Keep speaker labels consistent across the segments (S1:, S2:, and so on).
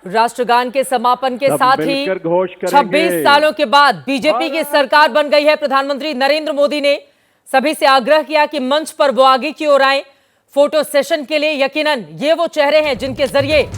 S1: राष्ट्रगान के समापन के साथ ही 26 सालों के बाद बीजेपी की सरकार बन गई है। प्रधानमंत्री नरेंद्र मोदी ने सभी से आग्रह किया कि मंच पर वो आगे की ओर आए फोटो सेशन के लिए। यकीनन ये वो चेहरे हैं जिनके जरिए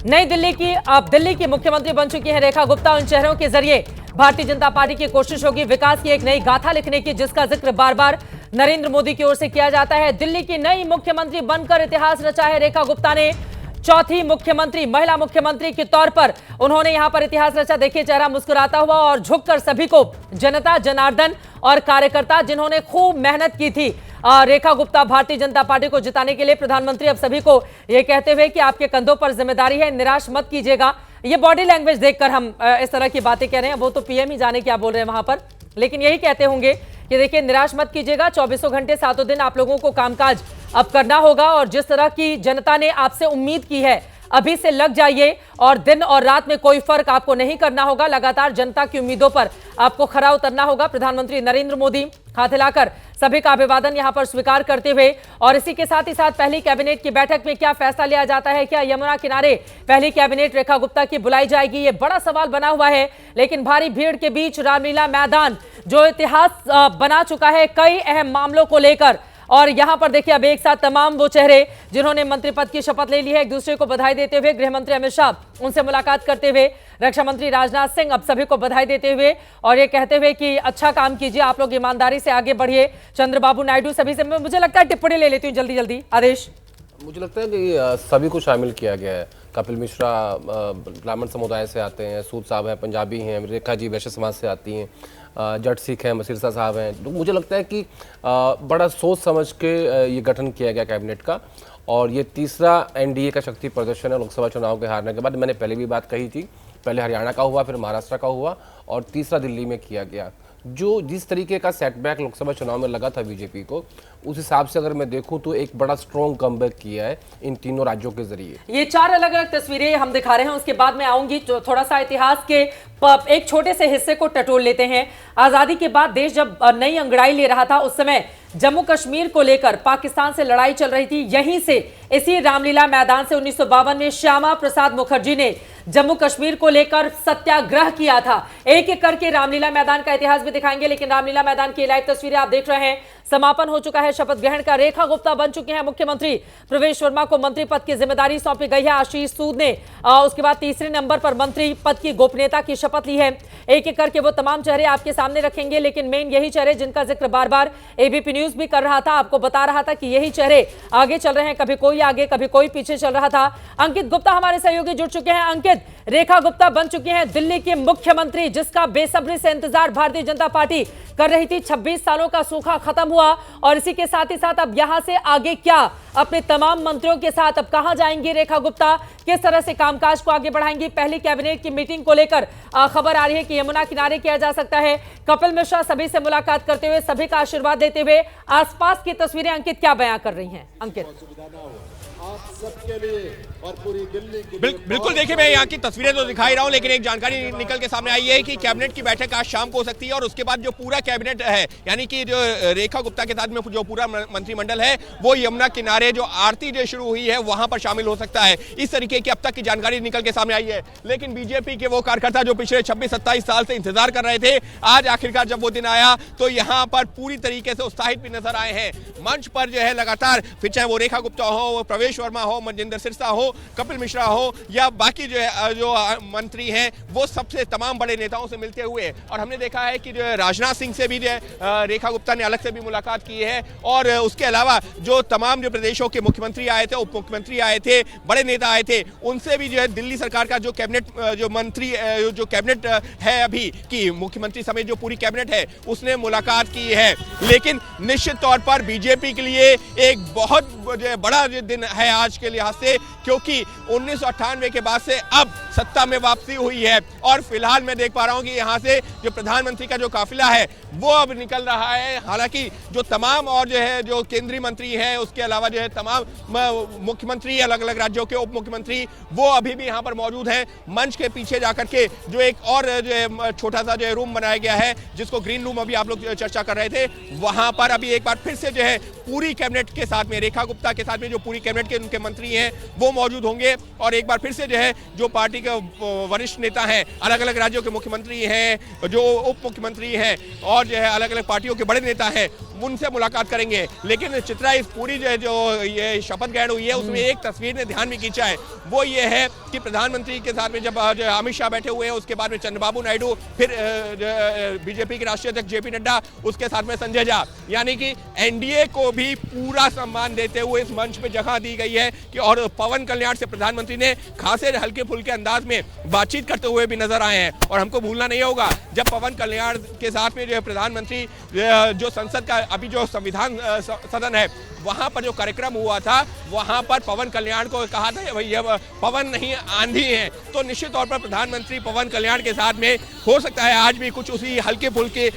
S1: नई दिल्ली की अब दिल्ली की मुख्यमंत्री बन चुकी हैं रेखा गुप्ता। उन चेहरों के जरिए भारतीय जनता पार्टी की कोशिश होगी विकास की एक नई गाथा लिखने की, जिसका जिक्र बार बार नरेंद्र मोदी की ओर से किया जाता है। दिल्ली की नई मुख्यमंत्री बनकर इतिहास रचा है रेखा गुप्ता ने। चौथी मुख्यमंत्री, महिला मुख्यमंत्री के तौर पर उन्होंने यहां पर इतिहास रचा। देखिए चेहरा मुस्कुराता हुआ और झुककर सभी को, जनता जनार्दन और कार्यकर्ता जिन्होंने खूब मेहनत की थी रेखा गुप्ता भारतीय जनता पार्टी को जिताने के लिए। प्रधानमंत्री अब सभी को यह कहते हुए कि आपके कंधों पर जिम्मेदारी है, निराश मत कीजिएगा। ये बॉडी लैंग्वेज देखकर हम इस तरह की बातें कह रहे हैं, वो तो पीएम ही जाने क्या बोल रहे हैं वहां पर, लेकिन यही कहते होंगे कि देखिए निराश मत कीजिएगा, 24 घंटे 7 दिन आप लोगों को कामकाज अब करना होगा और जिस तरह की जनता ने आपसे उम्मीद की है अभी से लग जाइए और दिन और रात में कोई फर्क आपको नहीं करना होगा। लगातार जनता की उम्मीदों पर आपको खरा उतरना होगा। प्रधानमंत्री नरेंद्र मोदी हाथ हिलाकर सभी का अभिवादन यहां पर स्वीकार करते हुए, और इसी के साथ ही साथ पहली कैबिनेट की बैठक में क्या फैसला लिया जाता है, क्या यमुना किनारे पहली कैबिनेट रेखा गुप्ता की बुलाई जाएगी, ये बड़ा सवाल बना हुआ है। लेकिन भारी भीड़ के बीच रामलीला मैदान जो इतिहास बना चुका है कई अहम मामलों को लेकर, और यहां पर देखिए अब एक साथ तमाम वो चेहरे जिन्होंने मंत्री पद की शपथ ले ली है, एक दूसरे को बधाई देते हुए। गृह मंत्री अमित शाह उनसे मुलाकात करते हुए, रक्षा मंत्री राजनाथ सिंह अब सभी को बधाई देते हुए और ये कहते हुए कि अच्छा काम कीजिए, आप लोग ईमानदारी से आगे बढ़िए। चंद्रबाबू नायडू सभी से, मुझे लगता है टिप्पणी ले लेती हूँ जल्दी जल्दी। आदेश,
S2: मुझे लगता है कि सभी को शामिल किया गया है। कपिल मिश्रा ब्राह्मण समुदाय से आते हैं, सूद साहब हैं पंजाबी हैं, रेखा जी वैश्य समाज से आती हैं, जट सिख हैं, सिरसा साहब हैं। तो मुझे लगता है कि बड़ा सोच समझ के ये गठन किया गया कैबिनेट का, और ये तीसरा एनडीए का शक्ति प्रदर्शन है लोकसभा चुनाव के हारने के बाद। मैंने पहले भी बात कही थी, पहले हरियाणा का हुआ, फिर महाराष्ट्र का हुआ और तीसरा दिल्ली में किया गया। जो जिस तरीके का सेटबैक लोकसभा चुनाव में लगा था बीजेपी को, उस हिसाब से अगर मैं देखूं तो एक बड़ा स्ट्रॉन्ग कमबैक किया है इन तीनों राज्यों के जरिए।
S1: ये 4 अलग अलग तस्वीरें हम दिखा रहे हैं, उसके बाद मैं आऊंगी थोड़ा सा इतिहास के एक छोटे से हिस्से को टटोल लेते हैं। आजादी के बाद देश जब नई अंगड़ाई ले रहा था, उस समय जम्मू कश्मीर को लेकर पाकिस्तान से लड़ाई चल रही थी। यहीं से इसी रामलीला मैदान से 1952 में श्यामा प्रसाद मुखर्जी ने जम्मू कश्मीर को लेकर सत्याग्रह किया था। एक एक करके रामलीला मैदान का इतिहास भी दिखाएंगे, लेकिन रामलीला मैदान की लाइव तस्वीरें आप देख रहे हैं। समापन हो चुका है शपथ ग्रहण का। रेखा गुप्ता बन चुके हैं मुख्यमंत्री। प्रवेश वर्मा को मंत्री पद की जिम्मेदारी सौंपी गई है। आशीष सूद ने उसके बाद तीसरे नंबर पर मंत्री पद की गोपनीयता की शपथ ली है। एक एक करके वो तमाम चेहरे आपके सामने रखेंगे, लेकिन मेन यही चेहरे जिनका जिक्र बार बार एबीपी न्यूज भी कर रहा था, आपको बता रहा था कि यही चेहरे आगे चल रहे हैं, कभी कोई आगे कभी कोई पीछे चल रहा था। अंकित गुप्ता हमारे सहयोगी जुड़ चुके हैं। अंकित, रेखा गुप्ता बन चुकी हैं दिल्ली की मुख्यमंत्री, जिसका बेसब्री से इंतजार भारतीय जनता पार्टी कर रही थी। 26 सालों का सूखा खत्म हुआ और इसी के साथ ही साथ अब यहां से आगे क्या, अपने तमाम मंत्रियों के साथ अब कहां जाएंगी रेखा गुप्ता, किस तरह से कामकाज को आगे बढ़ाएंगी। पहली कैबिनेट की मीटिंग को लेकर खबर आ रही है कि यमुना किनारे किया जा सकता है। कपिल मिश्रा सभी से मुलाकात करते हुए, सभी का आशीर्वाद देते हुए, आसपास की तस्वीरें अंकित क्या बयां कर रही हैं। अंकित,
S3: आप सबके लिए और पूरी दिल्ली की
S4: बिल्कुल देखिए, मैं यहाँ की तस्वीरें तो दिखा ही रहा हूँ, लेकिन एक जानकारी निकल के सामने आई है कि कैबिनेट की बैठक आज शाम को हो सकती है और उसके बाद जो पूरा कैबिनेट है, यानी कि जो रेखा गुप्ता के साथ में जो पूरा मंत्रिमंडल है, वो यमुना किनारे जो आरती जो शुरू हुई है वहां पर शामिल हो सकता है। इस तरीके की अब तक की जानकारी निकल के सामने आई है। लेकिन बीजेपी के वो कार्यकर्ता जो पिछले 26-27 साल से इंतजार कर रहे थे, आज आखिरकार जब वो दिन आया तो यहाँ पर पूरी तरीके से उत्साहित भी नजर आए हैं। मंच पर जो है लगातार, फिर चाहे वो रेखा गुप्ता हो, प्रवेश वर्मा हो, मनजिंदर सिरसा हो, कपिल मिश्रा हो या बाकी जो मंत्री हैं, वो सबसे तमाम बड़े नेताओं से मिलते हुए, और हमने देखा है कि जो राजनाथ सिंह से भी रेखा गुप्ता ने अलग से भी मुलाकात की है। और उसके अलावा जो तमाम जो प्रदेशों के मुख्यमंत्री आए थे, उप मुख्यमंत्री आए थे, बड़े नेता आए थे, उनसे भी जो है दिल्ली सरकार का जो कैबिनेट जो मंत्री जो कैबिनेट है अभी की मुख्यमंत्री समेत जो पूरी कैबिनेट है, उसने मुलाकात की है। लेकिन निश्चित तौर पर बीजेपी के लिए एक बहुत बड़ा दिन है आज के लिहाज से, क्योंकि 1998 के बाद से अब सत्ता में वापसी हुई है। और फिलहाल मैं देख पा रहा हूं कि यहां से जो प्रधानमंत्री का जो काफिला है वो अब निकल रहा है। हालांकि जो तमाम और जो है जो केंद्रीय मंत्री हैं, उसके अलावा जो है तमाम मुख्यमंत्री, अलग अलग राज्यों के उप मुख्यमंत्री, वो अभी भी यहां पर मौजूद हैं। मंच के पीछे जाकर के जो एक और जो है छोटा सा जो है रूम बनाया गया है, जिसको ग्रीन रूम अभी आप लोग चर्चा कर रहे थे, वहां पर अभी एक बार फिर से जो है पूरी कैबिनेट के साथ में, रेखा गुप्ता के साथ में जो पूरी कैबिनेट के उनके मंत्री हैं वो मौजूद होंगे। और एक बार फिर से जो है जो पार्टी के वरिष्ठ नेता हैं, अलग अलग राज्यों के मुख्यमंत्री हैं, जो उप मुख्यमंत्री हैं और जो है अलग अलग पार्टियों के बड़े नेता हैं, उनसे मुलाकात करेंगे। लेकिन चित्रा, इस पूरी जो ये शपथ ग्रहण हुई है उसमें एक तस्वीर ने ध्यान में खींचा है, वो ये है कि प्रधानमंत्री के साथ में जब अमित शाह बैठे हुए हैं, उसके बाद में चंद्रबाबू नायडू, फिर बीजेपी के राष्ट्रीय अध्यक्ष जेपी नड्डा, उसके साथ में संजय झा, यानी कि एनडीए को भी पूरा सम्मान देते हुए इस मंच पे जगह दी गई है कि और पवन कल्याण से प्रधानमंत्री ने खासे हल्के फुल्के अंदाज में बातचीत करते हुए भी नजर आए हैं। और हमको भूलना नहीं होगा, जब पवन कल्याण के साथ में जो प्रधानमंत्री जो संसद का अभी जो संविधान सदन है वहां पर जो कार्यक्रम हुआ था, वहां पर पवन कल्याण को कहा था भैया पवन नहीं आंधी है। तो निश्चित तौर पर प्रधानमंत्री पवन कल्याण के साथ में हो सकता है आज भी कुछ उसी हल्के फुल्के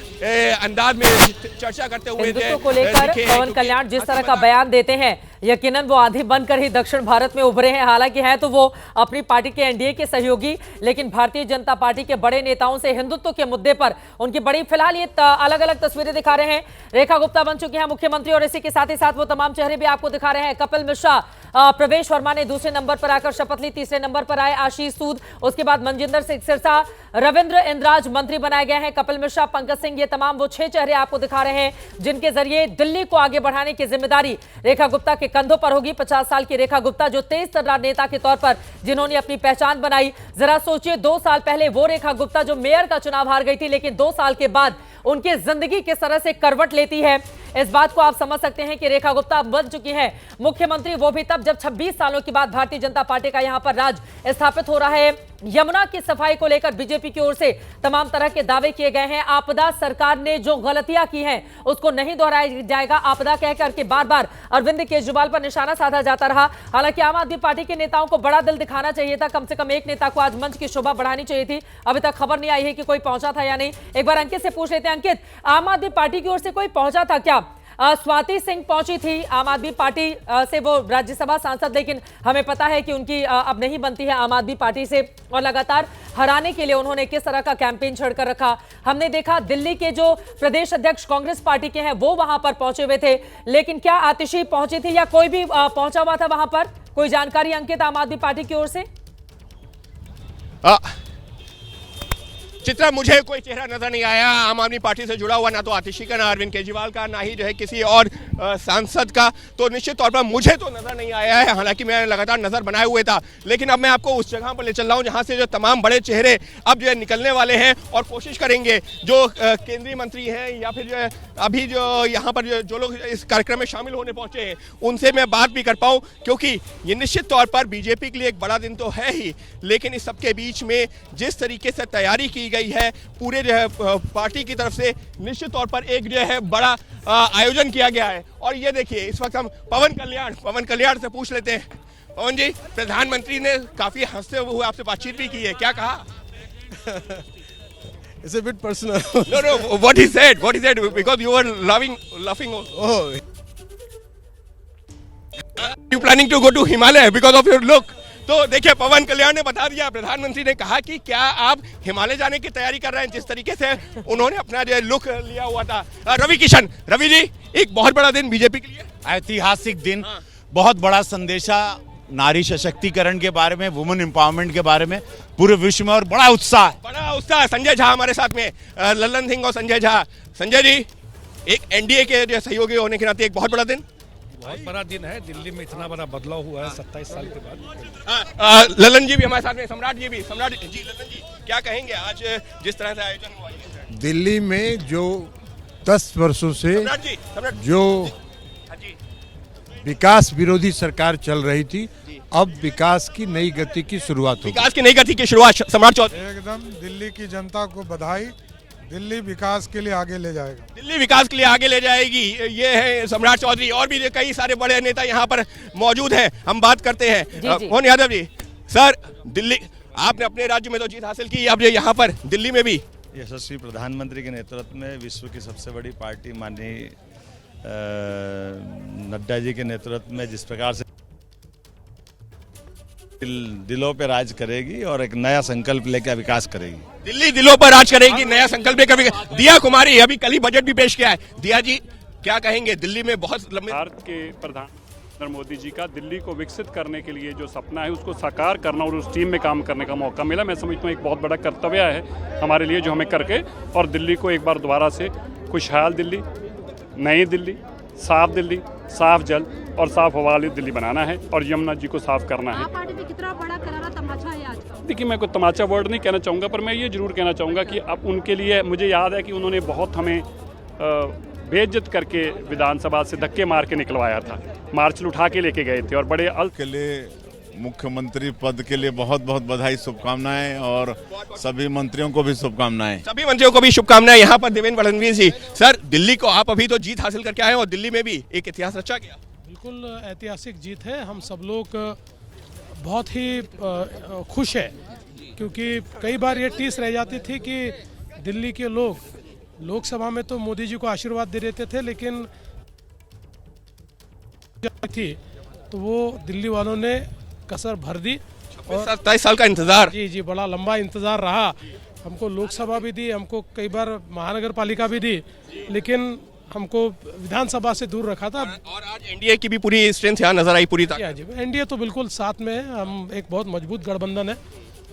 S4: अंदाज में चर्चा करते हुए
S1: हिंदुत्व को लेकर पवन कल्याण जिस तरह का बयान देते हैं, यकीनन वो आंधी बनकर ही दक्षिण भारत में उभरे हैं। हालांकि है तो वो अपनी पार्टी के एनडीए के सहयोगी, लेकिन भारतीय जनता पार्टी के बड़े नेताओं से हिंदुत्व के मुद्दे पर उनकी बड़ी फिलहाल ये अलग अलग तस्वीरें दिखा रहे हैं। रेखा गुप्ता बन चुकी हैं मुख्यमंत्री और इसी के साथ ही साथ वो तमाम चेहरे भी आपको दिखा रहे हैं। कपिल मिश्रा, प्रवेश वर्मा ने दूसरे नंबर पर आकर शपथ ली, तीसरे नंबर पर आए आशीष सूद, उसके बाद मनजिंदर सिंह सिरसा, रविंद्र इंद्राज मंत्री बनाए गए हैं। कपिल मिश्रा, पंकज सिंह, ये तमाम वो 6 चेहरे आपको दिखा रहे हैं जिनके जरिए दिल्ली को आगे बढ़ाने की जिम्मेदारी रेखा गुप्ता के कंधों पर होगी। 50 साल की रेखा गुप्ता जो तेज तर्रार नेता के तौर पर जिन्होंने अपनी पहचान बनाई। जरा सोचिए, 2 साल पहले वो रेखा गुप्ता जो मेयर का चुनाव हार गई थी, लेकिन 2 साल के बाद उनकी जिंदगी किस तरह से करवट लेती है, इस बात को आप समझ सकते हैं कि रेखा गुप्ता बन चुकी हैं मुख्यमंत्री, वो भी तब जब 26 सालों के बाद भारतीय जनता पार्टी का यहां पर राज स्थापित हो रहा है। यमुना की सफाई को लेकर बीजेपी की ओर से तमाम तरह के दावे किए गए हैं। आपदा सरकार ने जो गलतियां की हैं उसको नहीं दोहराया जाएगा, आपदा कहकर के बार बार अरविंद केजरीवाल पर निशाना साधा जाता रहा। हालांकि आम आदमी पार्टी के नेताओं को बड़ा दिल दिखाना चाहिए था, कम से कम एक नेता को आज मंच की शोभा बढ़ानी चाहिए थी। अभी तक खबर नहीं आई है कि कोई पहुंचा था या नहीं। एक बार अंकित से पूछ लेते हैं। अंकित, आम आदमी पार्टी की ओर से कोई पहुंचा था क्या? स्वाति सिंह पहुंची थी आम आदमी पार्टी से, वो राज्यसभा सांसद, लेकिन हमें पता है कि उनकी अब नहीं बनती है आम आदमी पार्टी से, और लगातार हराने के लिए उन्होंने किस तरह का कैंपेन छेड़कर रखा। हमने देखा दिल्ली के जो प्रदेश अध्यक्ष कांग्रेस पार्टी के हैं वो वहां पर पहुंचे हुए थे, लेकिन क्या आतिशी पहुंची थी या कोई भी पहुंचा हुआ था वहां पर? कोई जानकारी अंकित आम आदमी पार्टी की ओर से?
S4: चित्रा, मुझे कोई चेहरा नजर नहीं आया आम आदमी पार्टी से जुड़ा हुआ, ना तो आतिशी का, ना अरविंद केजरीवाल का, ना ही जो है किसी और सांसद का। तो निश्चित तौर पर मुझे तो नजर नहीं आया है, हालांकि मैं लगातार नजर बनाए हुए था। लेकिन अब मैं आपको उस जगह पर ले चल रहा हूं जहां से जो तमाम बड़े चेहरे अब जो है निकलने वाले हैं और कोशिश करेंगे जो केंद्रीय मंत्री हैं या फिर जो है अभी जो यहाँ पर जो लोग इस कार्यक्रम में शामिल होने पहुंचे हैं उनसे मैं बात भी कर पाऊँ, क्योंकि ये निश्चित तौर पर बीजेपी के लिए एक बड़ा दिन तो है ही, लेकिन इस सबके बीच में जिस तरीके से तैयारी की गई है पूरे जो है पार्टी की तरफ से, निश्चित तौर पर एक जो है बड़ा आयोजन किया गया है। और ये देखिए, इस वक्त हम पवन कल्याण से पूछ लेते हैं। पवन जी, प्रधानमंत्री ने काफी हंसते हुए आपसे बातचीत भी की है, क्या कहा?
S5: It's a bit personal.
S4: No, what he said, because you were laughing.
S5: Oh.
S4: You planning to go to Himalaya because of your look? तो देखिए, पवन कल्याण ने बता दिया, प्रधानमंत्री ने कहा कि क्या आप हिमालय जाने की तैयारी कर रहे हैं, जिस तरीके से उन्होंने अपना जो लुक लिया हुआ था। रवि जी, एक बहुत बड़ा दिन बीजेपी के लिए,
S6: ऐतिहासिक दिन, बहुत बड़ा संदेशा नारी सशक्तिकरण के बारे में, वुमेन एम्पावरमेंट के बारे में पूरे विश्व में, और बड़ा उत्साह।
S4: संजय झा हमारे साथ में, लल्लन सिंह और संजय झा। संजय जी, एक एनडीए के जो सहयोगी होने के नाते एक बहुत बड़ा दिन,
S7: बहुत बड़ा दिन है। दिल्ली में इतना बड़ा बदलाव हुआ है 27 साल के बाद।
S4: लल्लन जी भी हमारे साथ में, सम्राट जी, लल्लन जी क्या कहेंगे आज जिस तरह से आयोजन हुआ?
S8: दिल्ली में जो 10 वर्षों से जो विकास विरोधी सरकार चल रही थी, अब विकास की नई गति की शुरुआत होगी।
S4: विकास की नई गति की शुरुआत, सम्राट चौधरी।
S9: एकदम दिल्ली की जनता को बधाई, दिल्ली विकास के लिए आगे ले जाएगा।
S4: दिल्ली विकास के लिए आगे ले जाएगी, ये है सम्राट चौधरी। और भी कई सारे बड़े नेता यहाँ पर मौजूद हैं, हम बात करते हैं। मोहन यादव जी, सर, दिल्ली, आपने अपने राज्य में तो जीत हासिल की, अब यहाँ पर दिल्ली में भी
S6: यशस्वी प्रधानमंत्री के नेतृत्व में विश्व की सबसे बड़ी पार्टी माननीय नड्डा जी के नेतृत्व में जिस प्रकार से दिलों पे राज करेगी और एक नया संकल्प लेकर विकास करेगी।
S4: दिल्ली दिलों पर राज करेगी, नया संकल्प लेकर। दिया कुमारी, अभी कल ही बजट भी पेश किया है। दिया जी, क्या कहेंगे? दिल्ली में बहुत लंबे
S5: भारत के प्रधान नरेंद्र मोदी जी का दिल्ली को विकसित करने के लिए जो सपना है उसको साकार करना और उस टीम में काम करने का मौका मिला। मैं समझता हूँ एक बहुत बड़ा कर्तव्य है हमारे लिए जो हमें करके और दिल्ली को एक बार दोबारा से खुशहाल दिल्ली, नई दिल्ली, साफ जल और साफ हवा वाली दिल्ली बनाना है और यमुना जी को साफ करना है।
S10: पार्टी में कितना बड़ा करारा तमाचा है आज का?
S5: देखिए, मैं कोई तमाचा वर्ड नहीं कहना चाहूँगा, पर मैं ये जरूर कहना चाहूँगा कि अब उनके लिए मुझे याद है कि उन्होंने बहुत हमें बेइज्जत करके विधानसभा से धक्के मार के निकलवाया था, मार्च उठा के लेके गए थे और बड़े
S6: के लिए मुख्यमंत्री पद के लिए बहुत बहुत बधाई, शुभकामनाएं और सभी मंत्रियों को भी शुभकामनाएं।
S4: सभी मंत्रियों को भी शुभकामनाएं। यहाँ पर देवेंद्र फडणवीस जी, सर दिल्ली को आप अभी तो जीत हासिल करके आए और दिल्ली में भी एक इतिहास रचा गया।
S7: बिल्कुल ऐतिहासिक जीत है। हम सब लोग बहुत ही खुश है, क्योंकि कई बार ये टीस रह जाती थी कि दिल्ली के लोग लोकसभा में तो मोदी जी को आशीर्वाद दे देते थे, लेकिन थी तो वो दिल्ली वालों ने कसर भर दी और
S4: 27 साल का इंतजार।
S7: जी बड़ा लंबा इंतजार रहा। हमको लोकसभा भी दी, हमको कई बार महानगर पालिका भी दी, लेकिन हमको विधानसभा से दूर रखा था।
S4: और आज एनडीए की भी पूरी स्ट्रेंथ यहाँ नजर आई, पूरी
S7: जी एनडीए तो बिल्कुल साथ में है। हम एक बहुत मजबूत गठबंधन है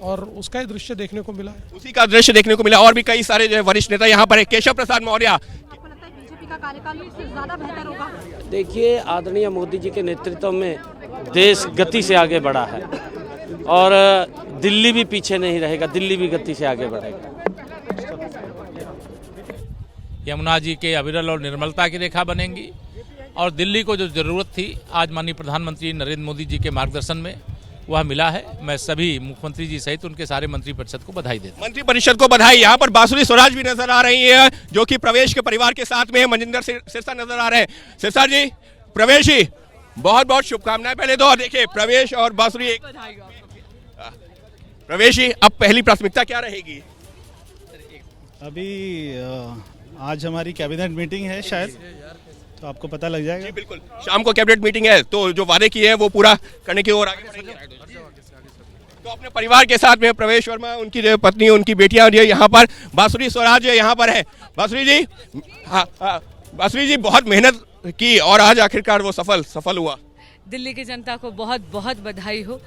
S7: और उसका ही दृश्य देखने को मिला है।
S4: उसी का दृश्य देखने को मिला और भी कई सारे जो है वरिष्ठ नेता यहाँ पर है। केशव प्रसाद मौर्य,
S10: आपको लगता है बीजेपी का कार्यकाल इससे ज्यादा बेहतर होगा?
S11: देखिए, आदरणीय मोदी जी के नेतृत्व में देश गति से आगे बढ़ा है और दिल्ली भी पीछे नहीं रहेगा, दिल्ली भी गति से आगे बढ़ेगा।
S12: यमुना जी के अविरल और निर्मलता की रेखा बनेंगी और दिल्ली को जो जरूरत थी आज माननीय प्रधानमंत्री नरेंद्र मोदी जी के मार्गदर्शन में वह मिला है। मैं सभी मुख्यमंत्री जी सहित उनके सारे मंत्रिपरिषद को बधाई देता हूं।
S4: मंत्रिपरिषद को बधाई। यहाँ पर बांसुरी स्वराज भी नजर आ रही है, जो कि प्रवेश के परिवार के साथ में मनिंदर सिरसा नजर आ रहे हैं। सिरसा जी, प्रवेश जी, बहुत बहुत शुभकामनाएं। पहले तो देखिए प्रवेश और बांसुरी एक। प्रवेश जी, अब पहली प्राथमिकता क्या रहेगी?
S13: अभी आज हमारी कैबिनेट मीटिंग है, शायद तो आपको पता लग जाएगा।
S4: बिल्कुल, शाम को कैबिनेट मीटिंग है, तो जो वादे किए हैं वो पूरा करने की ओर आगे बढ़ेंगे। तो अपने परिवार के साथ में प्रवेश वर्मा, उनकी जो पत्नी, उनकी बेटियां जो यहाँ पर, बांसुरी स्वराज यहाँ पर है। बांसुरी जी, हाँ, बांसुरी जी, बहुत मेहनत की और आज आखिरकार वो सफल हुआ।
S14: दिल्ली की जनता को बहुत बहुत बधाई हो।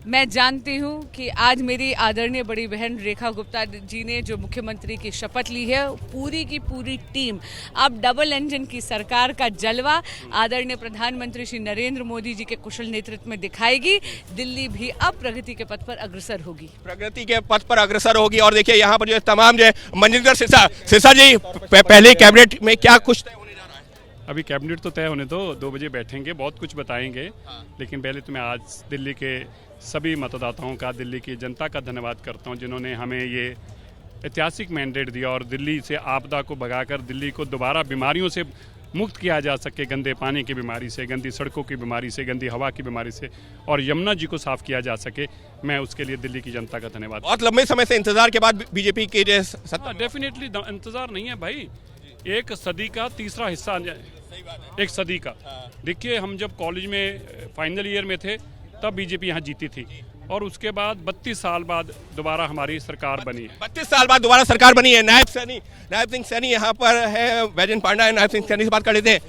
S14: मैं जानती हूँ कि आज मेरी आदरणीय बड़ी बहन रेखा गुप्ता जी ने जो मुख्यमंत्री की शपथ ली है, पूरी की पूरी टीम अब डबल इंजन की सरकार का जलवा आदरणीय प्रधानमंत्री श्री नरेंद्र मोदी जी के कुशल नेतृत्व में दिखाएगी। दिल्ली भी अब प्रगति के पथ पर अग्रसर होगी,
S4: प्रगति के पथ पर अग्रसर होगी। और देखिए यहाँ पर जो तमाम जो मनिंदर सिरसा जी, पहले कैबिनेट में क्या कुछ तय होने जा रहा है?
S5: अभी कैबिनेट तो तय होने दो, 2 बजे बैठेंगे, बहुत कुछ बताएंगे। लेकिन पहले तो मैं आज दिल्ली के सभी मतदाताओं का, दिल्ली की जनता का धन्यवाद करता हूं, जिन्होंने हमें ये ऐतिहासिक मैंडेट दिया और दिल्ली से आपदा को भगाकर दिल्ली को दोबारा बीमारियों से मुक्त किया जा सके, गंदे पानी की बीमारी से, गंदी सड़कों की बीमारी से, गंदी हवा की बीमारी से, और यमुना जी को साफ किया जा सके। मैं उसके लिए दिल्ली की जनता का धन्यवाद।
S4: बहुत लंबे समय से इंतजार के बाद बीजेपी के
S5: डेफिनेटली इंतजार नहीं है भाई, एक सदी का तीसरा हिस्सा, एक सदी का। देखिए, हम जब कॉलेज में फाइनल ईयर में थे तब बीजेपी यहाँ जीती थी और उसके बाद 32 साल बाद दोबारा हमारी सरकार बनी है।
S4: 32 साल बाद दोबारा सरकार बनी है। नायब सिंह सैनी यहाँ पर है, वैजयंत पांडा है, नायब सिंह सैनी से बात कर लेते हैं।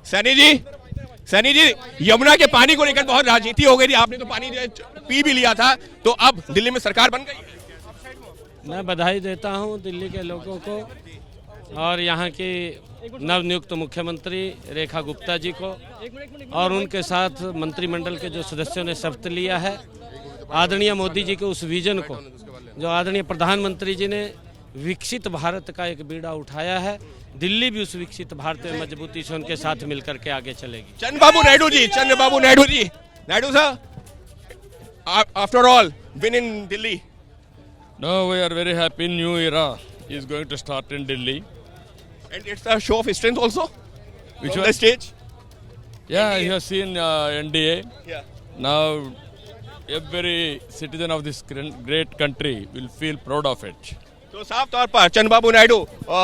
S4: सैनी जी, यमुना के पानी को लेकर बहुत राजनीति हो गई थी, आपने तो पानी पी भी लिया था, तो अब दिल्ली में सरकार बन गई है।
S11: मैं बधाई देता हूँ दिल्ली के लोगों को और यहाँ की नवनियुक्त मुख्यमंत्री रेखा गुप्ता जी को और उनके साथ मंत्रिमंडल के जो सदस्यों ने शपथ लिया है। आदरणीय मोदी जी के उस विजन को, जो आदरणीय प्रधानमंत्री जी ने विकसित भारत का एक बीड़ा उठाया है, दिल्ली भी उस विकसित भारत में मजबूती से उनके साथ मिलकर के आगे चलेगी।
S4: Chandrababu Naidu ji, Naidu sir, after all win in Delhi.
S15: No, we are very happy. New era is going to start in Delhi.
S4: And it's a show of strength also.
S15: Which
S4: on
S15: one?
S4: The stage.
S15: Yeah, you have seen NDA.
S4: Yeah.
S15: Now, every citizen of this great country will feel proud of it.
S4: तो साफ तौर पर चंद्रबाबू नायडू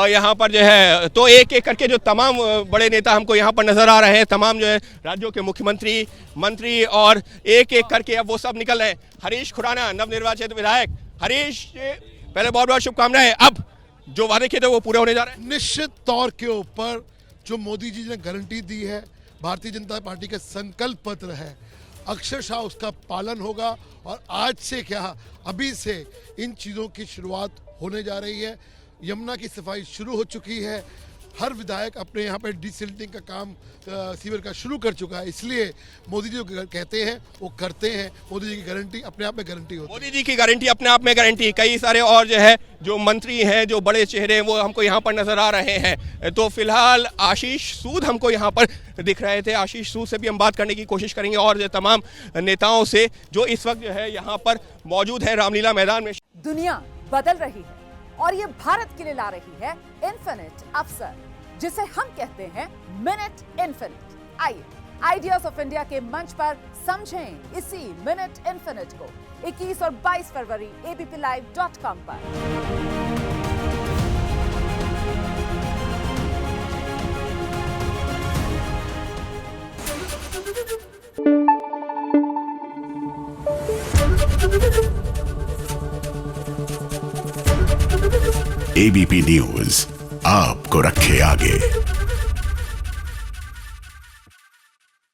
S4: यहाँ पर जो है, तो एक एक करके जो तमाम बड़े नेता हमको यहाँ पर नजर आ रहे हैं, तमाम जो है राज्यों के मुख्यमंत्री, मंत्री, और एक एक करके अब वो सब निकल रहे हैं। हरीश खुराना, नवनिर्वाचित विधायक। हरीश, पहले बहुत बहुत शुभकामनाएं। अब जो वादे किए थे वो पूरे होने जा रहे हैं।
S8: निश्चित तौर के ऊपर
S3: जो मोदी जी ने गारंटी दी है, भारतीय जनता पार्टी का संकल्प पत्र है, अक्षरशः उसका पालन होगा। और आज से क्या, अभी से इन चीज़ों की शुरुआत होने जा रही है। यमुना की सफाई शुरू हो चुकी है, हर विधायक अपने यहाँ पे डिसिल्टिंग का काम सीवर का शुरू कर चुका है। इसलिए मोदी जी जो कहते हैं वो करते हैं। मोदी जी की गारंटी अपने आप में गारंटी होती है।
S4: मोदी जी की गारंटी अपने आप में गारंटी। कई सारे और जो है जो मंत्री हैं, जो बड़े चेहरे हैं, वो हमको यहाँ पर नजर आ रहे हैं। तो फिलहाल आशीष सूद हमको यहाँ पर दिख रहे थे। आशीष सूद से भी हम बात करने की कोशिश करेंगे और जो तमाम नेताओं से जो इस वक्त जो है यहाँ पर मौजूद है रामलीला मैदान में।
S16: दुनिया बदल रही है और ये भारत के लिए ला रही है इन्फिनिट अवसर, जिसे हम कहते हैं मिनट इन्फिनिट। आइए आइडियाज ऑफ इंडिया के मंच पर समझें इसी मिनट इन्फिनिट को 21 और 22 फरवरी abplive.com पर।
S17: ABP न्यूज आपको रखे आगे।